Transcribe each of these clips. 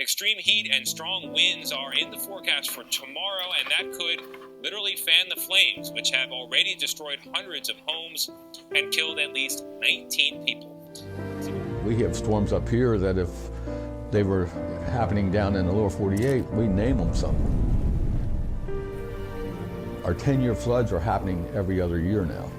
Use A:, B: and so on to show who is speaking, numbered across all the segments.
A: Extreme heat and strong winds are in the forecast for tomorrow, and that could literally fan the flames, which have already destroyed hundreds of homes and killed at least 19 people.
B: We have storms up here that if they were happening down in the lower 48, we name them something. Our 10-year floods are happening every other year now.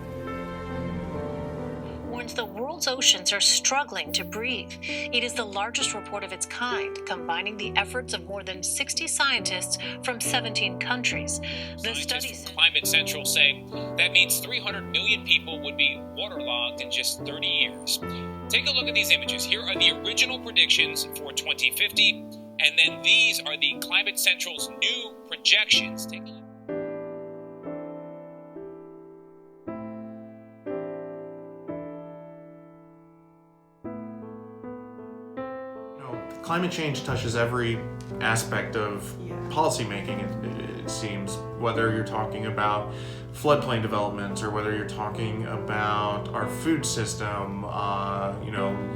C: Warns the world's oceans are struggling to breathe. It is the largest report of its kind, combining the efforts of more than 60 scientists from 17 countries. The
A: Scientists from Climate Central say that means 300 million people would be waterlogged in just 30 years. Take a look at these images. Here are the original predictions for 2050, and then these are the Climate Central's new projections. Take a look.
D: Climate change touches every aspect of policymaking, it seems, whether you're talking about floodplain developments or whether you're talking about our food system,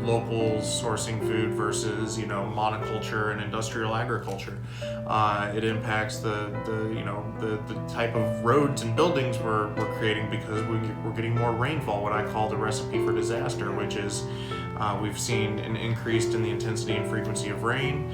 D: locals sourcing food versus, monoculture and industrial agriculture. It impacts the type of roads and buildings we're creating because we're getting more rainfall, what I call the recipe for disaster, which is we've seen an increase in the intensity and frequency of rain.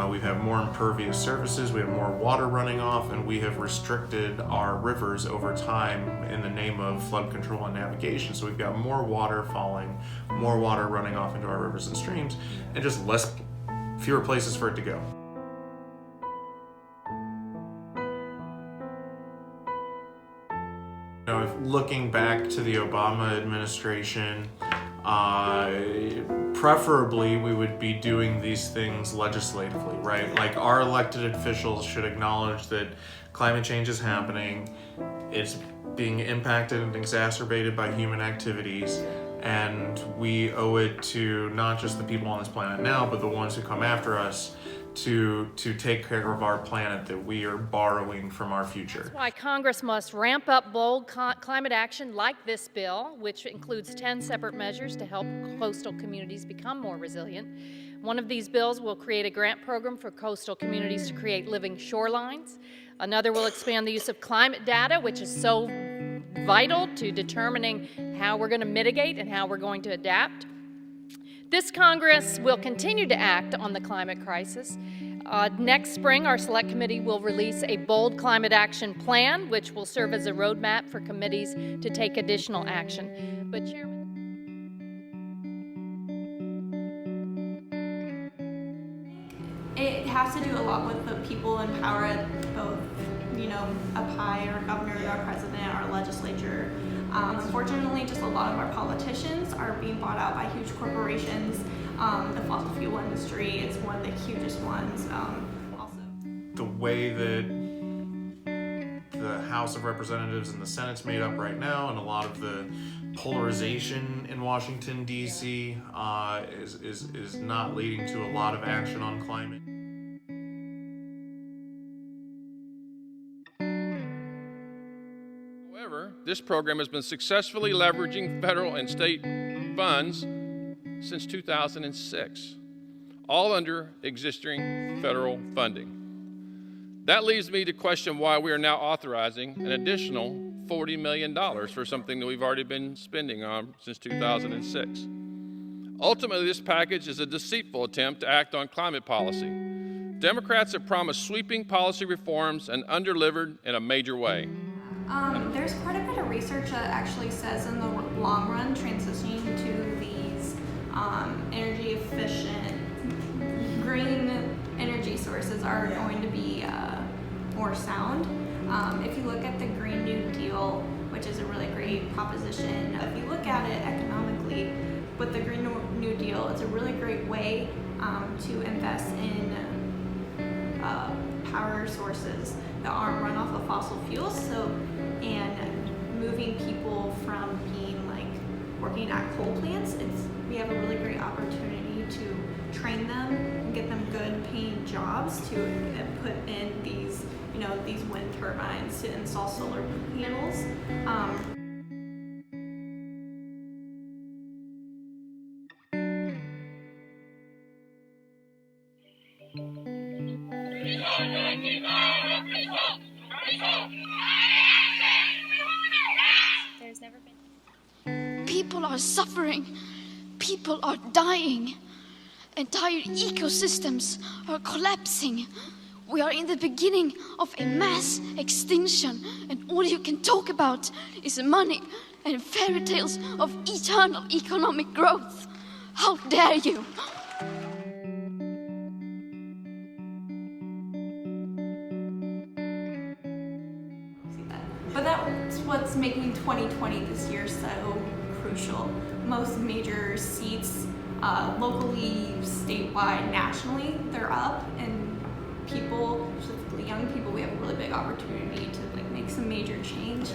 D: We have more impervious surfaces, we have more water running off, and we have restricted our rivers over time in the name of flood control and navigation. So we've got more water falling, more water running off into our rivers and streams, and just fewer places for it to go. Looking back to the Obama administration, preferably we would be doing these things legislatively, right? Like our elected officials should acknowledge that climate change is happening, it's being impacted and exacerbated by human activities, and we owe it to not just the people on this planet now, but the ones who come after us to take care of our planet that we are borrowing from our future.
E: That's why Congress must ramp up bold climate action like this bill, which includes 10 separate measures to help coastal communities become more resilient. One of these bills will create a grant program for coastal communities to create living shorelines. Another will expand the use of climate data, which is so vital to determining how we're going to mitigate and how we're going to adapt. This Congress will continue to act on the climate crisis. Next spring, our Select Committee will release a bold climate action plan, which will serve as a roadmap for committees to take additional action. But Chairman,
F: it has to do a lot with the people in power at both, up high, our governor, our president, our legislature. Unfortunately, just a lot of our politicians are being bought out by huge corporations. The fossil fuel industry is one of the hugest ones. Also,
D: the way that the House of Representatives and the Senate's made up right now, and a lot of the polarization in Washington, D.C. is not leading to a lot of action on climate.
G: However, this program has been successfully leveraging federal and state funds since 2006, all under existing federal funding. That leads me to question why we are now authorizing an additional $40 million for something that we've already been spending on since 2006. Ultimately, this package is a deceitful attempt to act on climate policy. Democrats have promised sweeping policy reforms and undelivered in a major way.
F: There's quite a bit of research that actually says in the long run, transitioning to these energy efficient, green energy sources are going to be more sound. If you look at the Green New Deal, which is a really great proposition, if you look at it economically, with the Green New Deal, it's a really great way to invest in power sources that aren't run off of fossil fuels, and moving people from being working at coal plants. We have a really great opportunity to train them and get them good paying jobs to put in these wind turbines, to install solar panels.
H: There's never been. People are suffering. People are dying. Entire ecosystems are collapsing. We are in the beginning of a mass extinction, and all you can talk about is money and fairy tales of eternal economic growth. How dare you!
F: But that's what's making 2020 this year so crucial. Most major seats, locally, statewide, nationally, they're up, and people, specifically young people, we have a really big opportunity to make some major change.